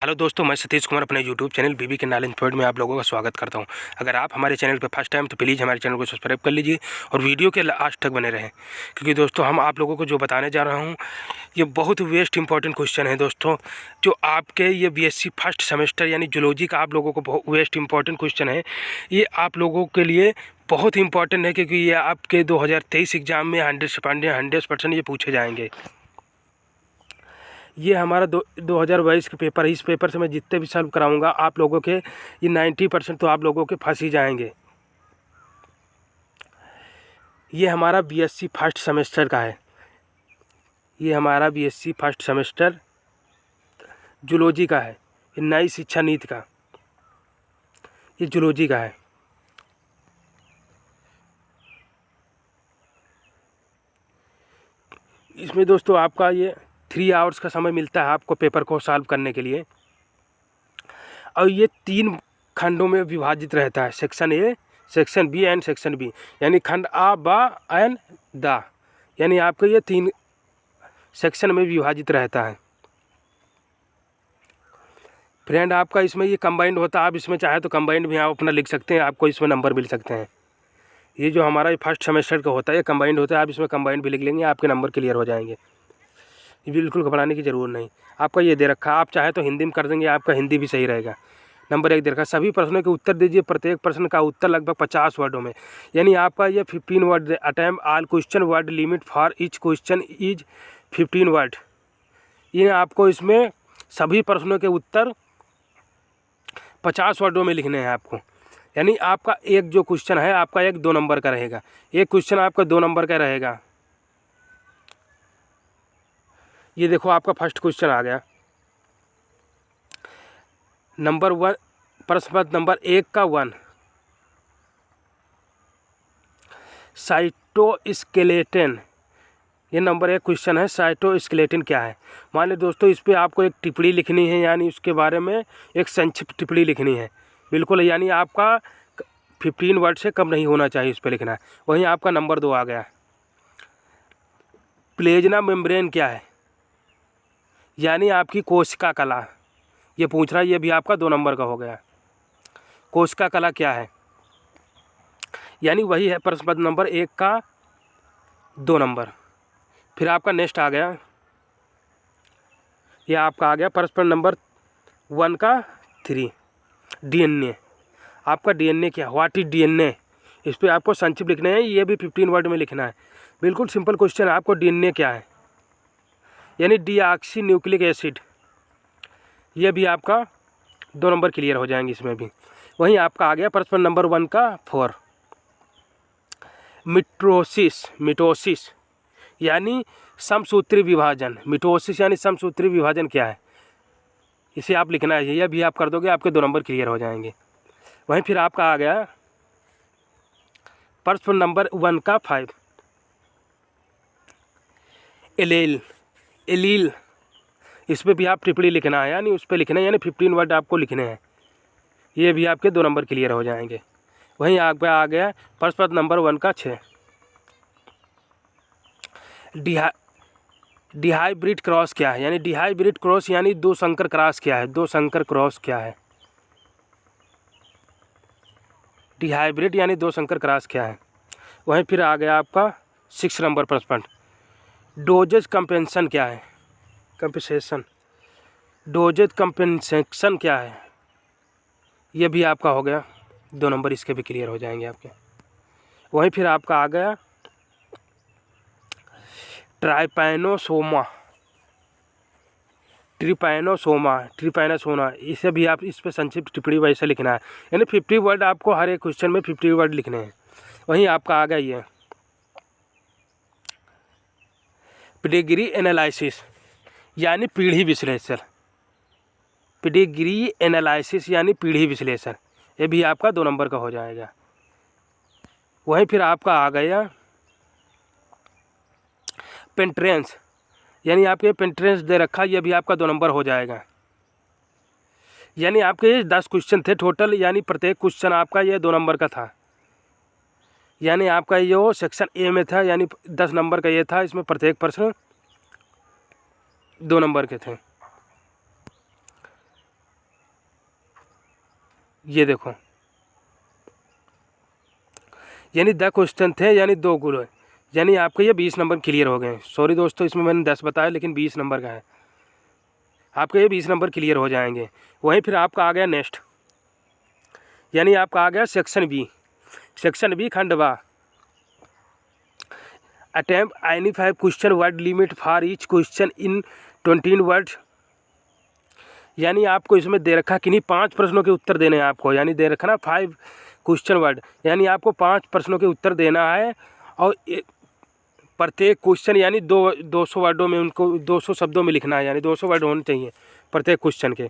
Hello दोस्तों, मैं सतीश कुमार अपने यूट्यूब चैनल बीबी के नॉलेज पॉइंट में आप लोगों का स्वागत करता हूं। अगर आप हमारे चैनल पर फर्स्ट टाइम तो प्लीज़ हमारे चैनल को सब्सक्राइब कर लीजिए और वीडियो के लास्ट तक बने रहें, क्योंकि दोस्तों हम आप लोगों को जो बताने जा रहा हूं ये बहुत वेस्ट इंपॉर्टेंट क्वेश्चन है दोस्तों। जो आपके ये बीएससी फर्स्ट सेमेस्टर यानी जूलॉजी का आप लोगों को बहुत वेस्ट इंपॉर्टेंट क्वेश्चन है। ये आप लोगों के लिए बहुत इंपॉर्टेंट है, क्योंकि ये आपके 2023 एग्ज़ाम में 100% ये पूछे जाएंगे। ये हमारा 2022 के पेपर है। इस पेपर से मैं जितने भी सॉल्व कराऊंगा आप लोगों के ये 90% तो आप लोगों के फंस ही जाएंगे। ये हमारा बीएससी फर्स्ट सेमेस्टर का है। ये हमारा बीएससी फर्स्ट सेमेस्टर जूलॉजी का है। ये नई शिक्षा नीति का ये जूलॉजी का है। इसमें दोस्तों आपका ये 3 आवर्स का समय मिलता है आपको पेपर को सॉल्व करने के लिए, और ये 3 खंडों में विभाजित रहता है, section A, section B and section B, यानी खंड आ, बा एंड दा, यानी आपको ये 3 सेक्शन में विभाजित रहता है। फ्रेंड आपका इसमें ये कंबाइंड होता है। आप इसमें चाहे तो कंबाइंड भी आप अपना लिख सकते हैं, आपको इसमें नंबर मिल सकते हैं। ये जो हमारा फर्स्ट सेमेस्टर का होता है ये कंबाइंड होता है। आप इसमें कंबाइंड भी लिख लेंगे, आपके नंबर क्लियर हो जाएंगे। बिल्कुल घबराने की ज़रूरत नहीं। आपका ये दे रखा है, आप चाहे तो हिंदी में कर देंगे, आपका हिंदी भी सही रहेगा। नंबर 1 दे रखा, सभी प्रश्नों के उत्तर दीजिए। प्रत्येक प्रश्न का उत्तर लगभग 50 वर्डों में, यानी आपका ये 15 word. Attempt all question, word limit for each question is 15 word. ये आपको इसमें सभी प्रश्नों के उत्तर 50 वर्डों में लिखने हैं आपको। यानी आपका एक जो क्वेश्चन है आपका 2 नंबर का रहेगा। एक क्वेश्चन आपका 2 नंबर का रहेगा। ये देखो आपका फर्स्ट क्वेश्चन आ गया। नंबर 1, प्रश्न पत्र नंबर 1 का 1, साइटोस्केलेटन। ये नंबर 1 क्वेश्चन है, साइटोस्केलेटन क्या है। मान लीजिए दोस्तों इस पर आपको एक टिप्पणी लिखनी है, यानी उसके बारे में एक संक्षिप्त टिप्पणी लिखनी है। बिल्कुल, यानी आपका 15 वर्ड से कम नहीं होना चाहिए, इस पर लिखना है। वहीं आपका नंबर 2 आ गया, प्लेज्मा मेम्ब्रेन क्या है, यानी आपकी कोशिका कला। ये पूछ रहा है, ये भी आपका 2 नंबर का हो गया। कोशिका कला क्या है, यानी वही है प्रश्न पत्र नंबर 1 का 2 नंबर। फिर आपका नेक्स्ट आ गया, ये आपका आ गया प्रश्न पत्र नंबर 1 का 3, डीएनए। आपका डीएनए क्या, व्हाट इज डीएनए। इस पर आपको संक्षिप्त लिखना है, ये भी 15 वर्ड में लिखना है। बिल्कुल सिंपल क्वेश्चन है। आपको डीएनए क्या है, यानी डीऑक्सी न्यूक्लिक एसिड। ये भी आपका 2 नंबर क्लियर हो जाएंगे इसमें भी। वहीं आपका आ गया प्रश्न नंबर 1 का 4, मिटोसिस यानी समसूत्री विभाजन। मिटोसिस यानी समसूत्री विभाजन क्या है, इसे आप लिखना है। यह भी आप कर दोगे, आपके 2 नंबर क्लियर हो जाएंगे। वहीं फिर आपका आ गया प्रश्न नंबर 1 का 5, एलील। इस पर भी आप टिप्पणी लिखना है, यानी उस पर लिखना है, यानी 15 वर्ड आपको लिखने हैं। ये भी आपके 2 नंबर क्लियर हो जाएंगे। वहीं आपका आ गया प्रश्न नंबर 1 का 6, डिहाइब्रिड क्रॉस क्या है, यानी डिहाइब्रिड क्रॉस यानी 2 संकर क्रॉस क्या है। 2 संकर क्रॉस क्या है, डिहाइब्रिड यानी 2 संकर क्रॉस क्या है। वहीं फिर आ गया आपका 6 नंबर प्रश्न, डोजेज कंपेंसेशन क्या है, कंपेंसेशन। डोजेज कंपेंसेशन क्या है, ये भी आपका हो गया 2 नंबर, इसके भी क्लियर हो जाएंगे आपके। वहीं फिर आपका आ गया ट्रिपैनोसोमा, इसे भी आप इस पर संक्षिप्त टिप्पणी वैसे लिखना है, यानी 50 वर्ड आपको हर एक क्वेश्चन में 50 वर्ड लिखने हैं। वहीं आपका आ गया ये पेडिग्री एनालिसिस यानी पीढ़ी विश्लेषण। पेडिग्री एनालिसिस यानी पीढ़ी विश्लेषण, ये भी आपका 2 नंबर का हो जाएगा। वहीं फिर आपका आ गया पेंट्रेंस, यानी आपके पेंट्रेंस दे रखा, ये भी आपका 2 नंबर हो जाएगा। यानी आपके 10 क्वेश्चन थे टोटल, यानी प्रत्येक क्वेश्चन आपका ये 2 नंबर का था। यानी आपका ये सेक्शन ए में था, यानी 10 नंबर का ये था। इसमें प्रत्येक प्रश्न 2 नंबर के थे। ये देखो, यानी 10 क्वेश्चन थे, यानी 2 गुण, यानी आपके ये 20 नंबर क्लियर हो गए। सॉरी दोस्तों, इसमें मैंने 10 बताया लेकिन 20 नंबर का है, आपके ये 20 नंबर क्लियर हो जाएंगे। वहीं फिर आपका आ गया नेक्स्ट, यानी आपका आ गया सेक्शन बी। सेक्शन बी खंड बा, attempt any 5 question, word limit for each question in 20 words. यानी आपको इसमें दे रखा कि नहीं 5 प्रश्नों के उत्तर देने हैं आपको, यानी दे रखा ना 5 क्वेश्चन वर्ड, यानी आपको 5 प्रश्नों के उत्तर देना है। और प्रत्येक क्वेश्चन यानी 200 वर्डों में, उनको 200 शब्दों में लिखना है, यानी 200 वर्ड होने चाहिए प्रत्येक क्वेश्चन के।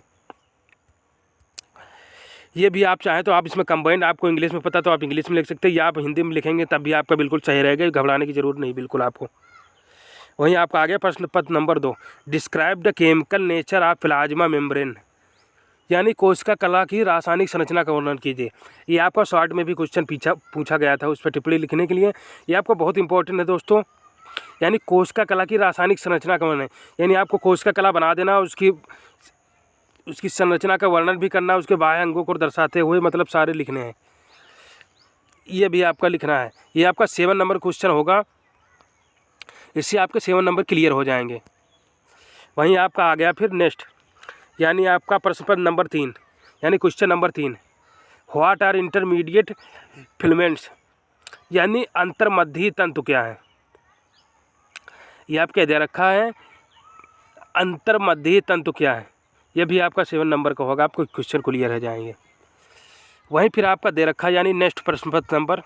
ये भी आप चाहें तो आप इसमें कंबाइंड, आपको इंग्लिश में पता तो आप इंग्लिश में लिख सकते हैं, या आप हिंदी में लिखेंगे तब भी आपका बिल्कुल सही रहेगा, घबराने की ज़रूरत नहीं बिल्कुल आपको। वहीं आपका आ गया प्रश्न पत्र number 2, describe the chemical nature of plasma membrane. यानी कोशिका कला की रासायनिक संरचना का वर्णन कीजिए। ये आपका शॉर्ट में भी क्वेश्चन पूछा गया था, उस पर टिप्पणी लिखने के लिए। ये आपको बहुत इंपॉर्टेंट है दोस्तों, यानी कोशिका कला की रासायनिक संरचना का वर्णन, यानी आपको कोशिका कला बना देना, उसकी संरचना का वर्णन भी करना, उसके बाह्य अंगों को दर्शाते हुए मतलब सारे लिखने हैं, ये भी आपका लिखना है। ये आपका 7 नंबर क्वेश्चन होगा, इससे आपके 7 नंबर क्लियर हो जाएंगे। वहीं आपका आ गया फिर नेक्स्ट, यानी आपका प्रश्न पत्र नंबर 3, यानी question number 3, what are intermediate filaments. यानी अंतर्मध्य तंतु क्या है, ये आपके दे रखा है, अंतर्मध्य तंतु क्या है, ये भी आपका 7 नंबर का होगा, आपको क्वेश्चन क्लियर हो जाएंगे। वहीं फिर आपका दे रखा है, यानी नेक्स्ट प्रश्न पत्र नंबर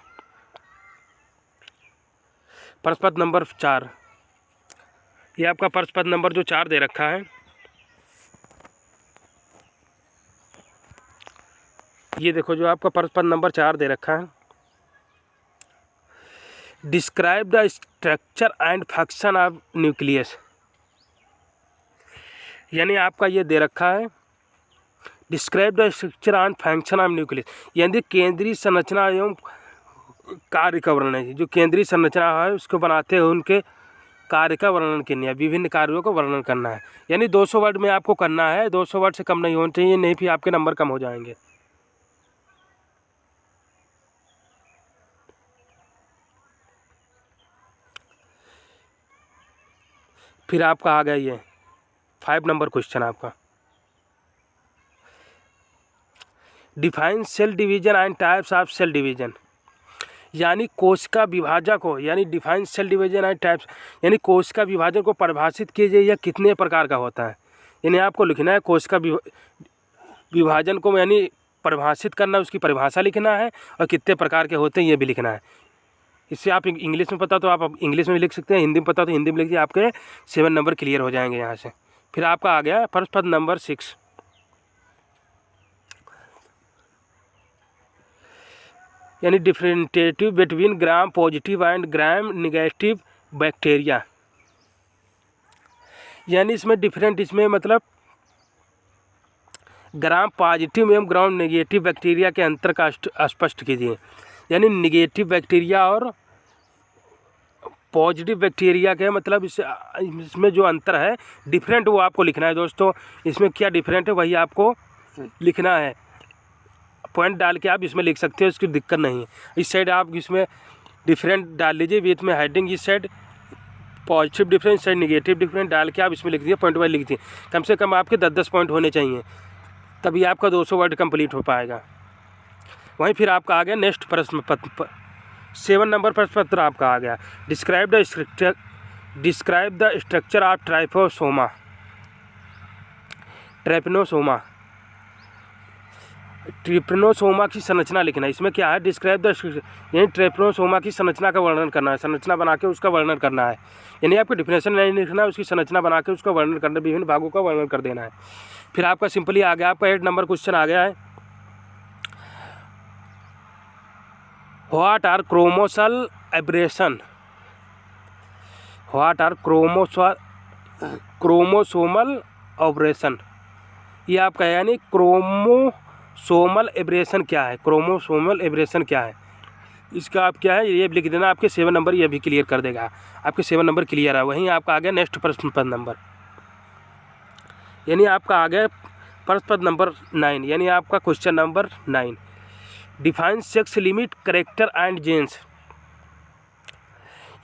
4, ये आपका प्रश्न पत्र नंबर जो 4 दे रखा है, ये देखो जो आपका प्रश्न पत्र नंबर 4 दे रखा है, describe the structure and function of nucleus. यानी आपका ये दे रखा है, describe the structure and function of nucleus, यानी केंद्रीय संरचना एवं कार्य का वर्णन है। जो केंद्रीय संरचना है उसको बनाते हैं, उनके कार्य का वर्णन करना है, विभिन्न कार्यों का वर्णन करना है। यानी 200 वर्ड में आपको करना है, 200 वर्ड से कम नहीं होना चाहिए, नहीं फिर आपके नंबर कम हो जाएंगे। फिर आपका आ गया ये 5 नंबर क्वेश्चन आपका, define cell division and types of cell division. यानी कोशिका विभाजन को, यानी define cell division and types, यानी कोशिका विभाजन को परिभाषित कीजिए, यह कितने प्रकार का होता है। यानी आपको लिखना है कोशिका विभाजन को, यानी परिभाषित करना, उसकी परिभाषा लिखना है, और कितने प्रकार के होते हैं ये भी लिखना है। इससे आप इंग्लिश में पता तो आप इंग्लिश में भी लिख सकते हैं, हिंदी में पता तो हिंदी में लिखिए, आपके 7 नंबर क्लियर हो जाएंगे यहाँ से। फिर आपका आ गया प्रश्न पत्र नंबर 6, यानी differentiate between gram positive and gram negative bacteria. यानी इसमें डिफरेंट, इसमें मतलब ग्राम पॉजिटिव एवं ग्राम नेगेटिव बैक्टीरिया के अंतर का स्पष्ट कीजिए। यानी निगेटिव बैक्टीरिया और पॉजिटिव बैक्टीरिया के मतलब इसमें जो अंतर है डिफरेंट, वो आपको लिखना है दोस्तों। इसमें क्या डिफरेंट है वही आपको लिखना है, पॉइंट डाल के आप इसमें लिख सकते हो, इसकी दिक्कत नहीं है। इस साइड आप इसमें डिफरेंट डाल लीजिए, बीच में हेडिंग इस side positive difference, side negative difference डाल के आप इसमें लिख दीजिए, पॉइंट वाइज लिख दीजिए। कम से कम आपके 10-10 पॉइंट होने चाहिए, तभी आपका 200 वर्ड कंप्लीट हो पाएगा। वहीं फिर आपका आ गया नेक्स्ट प्रश्न पत्र 7 नंबर प्रश्न पत्र आपका आ गया, describe the structure of trypanosoma. Trypanosoma की संरचना लिखना है। इसमें क्या है, डिस्क्राइब द, यानी ट्रिप्नोसोमा की संरचना का वर्णन करना है, संरचना बना के उसका वर्णन करना है। यानी आपको डिफिनेशन नहीं लिखना है, उसकी संरचना बना के उसका वर्णन करना, विभिन्न भागों का वर्णन कर देना है। फिर आपका सिंपली आ गया, आपका 8 नंबर क्वेश्चन आ गया है, what are chromosomal aberration. What are chromosomal aberration, ये आपका यानी क्रोमोसोमल एब्रेशन क्या है, क्रोमोसोमल एब्रेशन क्या है, इसका आप क्या है ये लिख देना, आपके 7 नंबर ये भी क्लियर कर देगा, आपके 7 नंबर क्लियर है। वहीं आपका आ गया नेक्स्ट प्रश्न पत्र नंबर, यानी आपका आ गया प्रश्न पत्र नंबर 9 यानी आपका question number 9, define sex limit character and genes.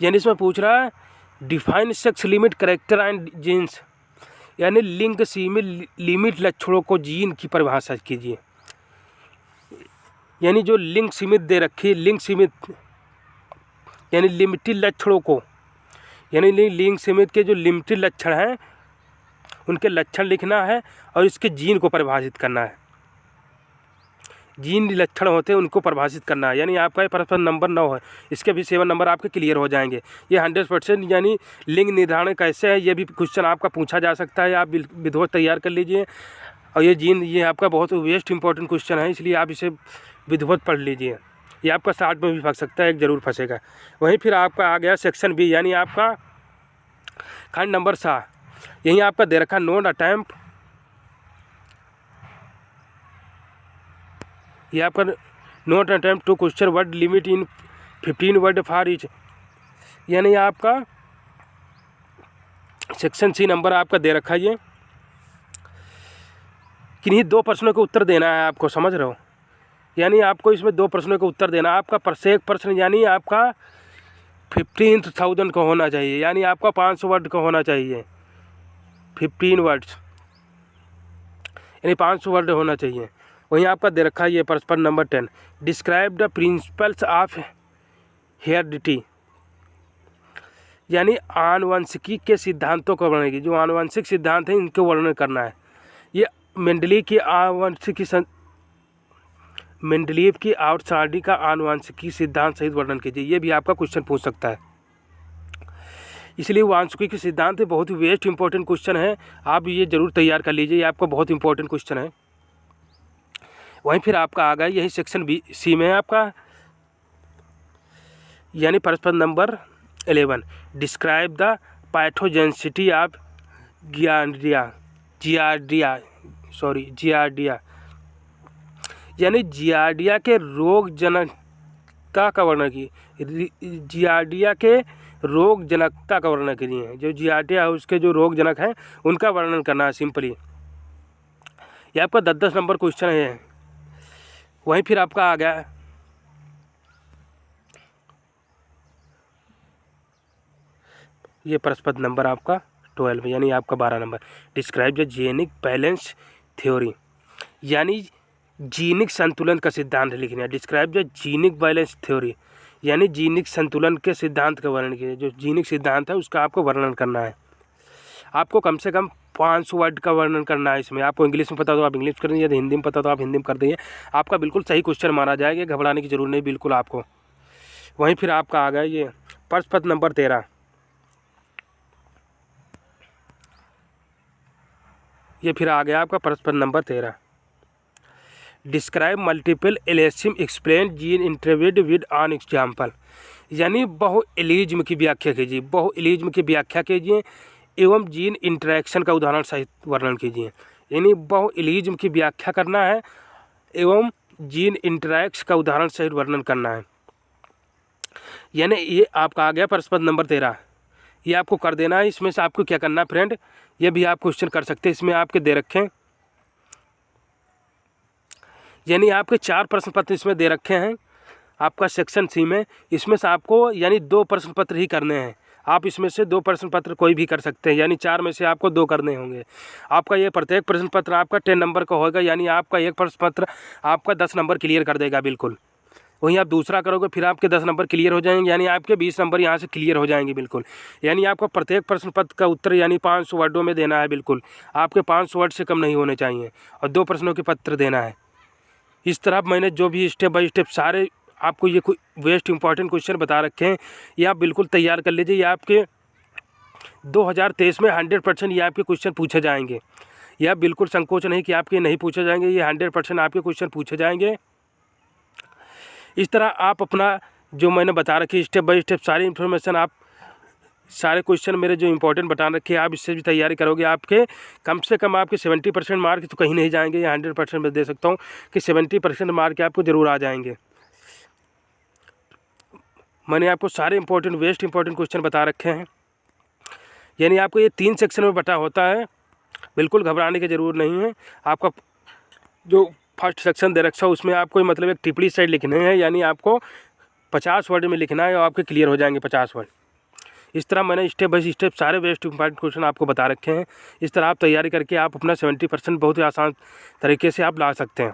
यानी इसमें पूछ रहा है define sex limit character and genes, यानी लिंग सीमित लिमिट लक्षणों को जीन की परिभाषा कीजिए। यानी जो लिंग सीमित दे रखी है, लिंग सीमित यानी लिमिटेड लक्षणों को, यानी लिंग सीमित के जो लिमिटेड लक्षण हैं उनके लक्षण लिखना है और इसके जीन को परिभाषित करना है। जीन लक्षण होते हैं उनको परिभाषित करना है। यानी आपका ये प्रश्न नंबर 9 है, इसके भी 7 नंबर आपके क्लियर हो जाएंगे। ये 100% यानी लिंग निर्धारण कैसे है ये भी क्वेश्चन आपका पूछा जा सकता है। आप विधिवत तैयार कर लीजिए। और ये जीन ये आपका बहुत वेस्ट इंपॉर्टेंट क्वेश्चन है, इसलिए आप इसे विधिवत पढ़ लीजिए। ये आपका 60 में भी फंस सकता है, एक जरूर फंसेगा। वहीं फिर आपका आ गया सेक्शन बी, यानी आपका खंड नंबर 7। यहीं आपका दे रखा नोट अटेम्प्ट, ये आपका note attempt two question word limit in 15 word for each. यानी आपका सेक्शन सी नंबर आपका दे रखा है। ये किन्हीं 2 प्रश्नों का उत्तर देना है आपको, समझ रहे हो। यानी आपको इसमें 2 प्रश्नों का उत्तर देना है। आपका प्रत्येक प्रश्न यानी आपका 15,000 का होना चाहिए, यानी आपका 500 वर्ड का होना चाहिए। 15 वर्ड्स यानी 500 वर्ड होना चाहिए। वहीं आपका दे रखा है ये प्रश्न number 10, describe the principles of heredity. यानी आनुवंशिकी के सिद्धांतों को वर्णन की, जो आनुवंशिक सिद्धांत हैं इनको वर्णन करना है। ये मेंडलीव की आउटसाइडी का आनुवंशिकी सिद्धांत सहित वर्णन कीजिए। ये भी आपका क्वेश्चन पूछ सकता है, इसलिए आनुवंशिकी के सिद्धांत बहुत ही वेस्ट इंपॉर्टेंट क्वेश्चन है। आप ये जरूर तैयार कर लीजिए, ये आपका बहुत इंपॉर्टेंट क्वेश्चन है। वहीं फिर आपका आ गया यही सेक्शन बी सी में है आपका, यानी प्रश्न number 11, describe the pathogenicity of giardia. यानी जियार्डिया के रोग जनकता का वर्णन की, जियार्डिया के रोग जनकता का वर्णन कीजिए। जो जियार्डिया है उसके जो रोग जनक हैं उनका वर्णन करना है सिंपली। ये आपका 10 नंबर क्वेश्चन है। वहीं फिर आपका आ गया ये प्रश्न नंबर आपका 12 यानी आपका 12 number, describe the genic balance theory. यानी जीनिक संतुलन का सिद्धांत लिखना है। Describe the genic balance theory, यानी जीनिक संतुलन के सिद्धांत का वर्णन कीजिए। जो जीनिक सिद्धांत है उसका आपको वर्णन करना है। आपको कम से कम 500 वर्ड का वर्णन करना है। इसमें आपको इंग्लिश में पता तो आप इंग्लिश कर दीजिए, हिंदी में पता तो आप हिंदी में कर दीजिए। आपका बिल्कुल सही क्वेश्चन माना जाएगा, घबराने की जरूरत नहीं बिल्कुल आपको। वहीं फिर आपका आ गया ये प्रश्न नंबर 13, ये फिर आ गया आपका प्रश्न number 13, describe multiple allelism explain gene interaction with on example. यानी बहुएलिज्म की व्याख्या कीजिए, बहुएलिज्म की व्याख्या कीजिए एवं जीन इंटरेक्शन का उदाहरण सहित वर्णन कीजिए। यानी बहुएलिज्म की व्याख्या करना है एवं जीन इंटरेक्शन का उदाहरण सहित वर्णन करना है। यानी ये आपका आ गया प्रश्न नंबर 13, ये आपको कर देना है। इसमें से आपको क्या करना है फ्रेंड, ये भी आप क्वेश्चन कर सकते हैं, इसमें आपके दे रखे हैं। यानी आपके 4 प्रश्न पत्र इसमें दे रखे हैं आपका सेक्शन सी में। इसमें से आपको यानी 2 प्रश्न पत्र ही करने हैं। आप इसमें से 2 प्रश्न पत्र कोई भी कर सकते हैं, यानी 4 में से आपको 2 करने होंगे। आपका ये प्रत्येक प्रश्न पत्र आपका 10 नंबर का होगा, यानी आपका एक प्रश्न पत्र आपका 10 नंबर क्लियर कर देगा बिल्कुल। वहीं आप दूसरा करोगे फिर आपके 10 नंबर क्लियर हो जाएंगे, यानी आपके 20 नंबर यहाँ से क्लियर हो जाएंगे बिल्कुल। यानी आपको प्रत्येक प्रश्न पत्र का उत्तर यानी 500 वर्डों में देना है बिल्कुल। आपके 500 वर्ड से कम नहीं होने चाहिए और 2 प्रश्नों के पत्र देना है। इस तरह मैंने जो भी स्टेप बाय स्टेप सारे आपको ये वेस्ट इंपॉर्टेंट क्वेश्चन बता रखे हैं, ये आप बिल्कुल तैयार कर लीजिए। ये आपके 2023 में 100% ये आपके क्वेश्चन पूछे जाएंगे। ये आप बिल्कुल संकोच नहीं कि आपके नहीं पूछे जाएंगे, ये 100% आपके क्वेश्चन पूछे जाएंगे। इस तरह आप अपना जो मैंने बता रखी स्टेप बाय स्टेप सारी इन्फॉर्मेशन, आप सारे क्वेश्चन मेरे जो इंपॉर्टेंट बता रखे आप इससे भी तैयारी करोगे, आपके कम से कम आपके 70% मार्क तो कहीं नहीं जाएंगे। ये 100% मैं दे सकता हूँ कि 70% मार्क आपको ज़रूर आ जाएंगे। मैंने आपको सारे इंपॉर्टेंट वेस्ट इंपॉर्टेंट क्वेश्चन बता रखे हैं। यानी आपको ये 3 सेक्शन में बटा होता है बिल्कुल घबराने की ज़रूरत नहीं है। आपका जो फर्स्ट सेक्शन दे रखा है उसमें आपको मतलब एक टिप्पणी साइड लिखने हैं, यानी आपको 50 वर्ड में लिखना है और आपके क्लियर हो जाएंगे 50 वर्ड। इस तरह मैंने स्टेप बाय स्टेप सारे बेस्ट इंपॉर्टेंट क्वेश्चन आपको बता रखे हैं। इस तरह आप तैयारी करके आप अपना 70% बहुत ही आसान तरीके से आप ला सकते हैं।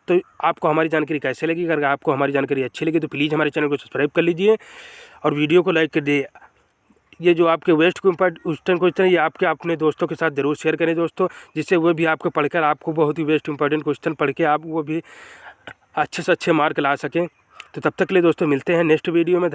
तो आपको हमारी जानकारी कैसे लगी? अगर आपको हमारी जानकारी अच्छी लगी तो प्लीज़ हमारे चैनल को सब्सक्राइब कर लीजिए और वीडियो को लाइक कर दिए। ये जो आपके वेस्ट को इंपॉर्टेंट क्वेश्चन है ये आपके अपने दोस्तों के साथ ज़रूर शेयर करें दोस्तों, जिससे वो भी आपको पढ़कर आपको बहुत ही वेस्ट इंपॉर्टेंट क्वेश्चन पढ़ के आप वो भी अच्छे से अच्छे मार्क ला सकें। तो तब तक के लिए दोस्तों मिलते हैं नेक्स्ट वीडियो में।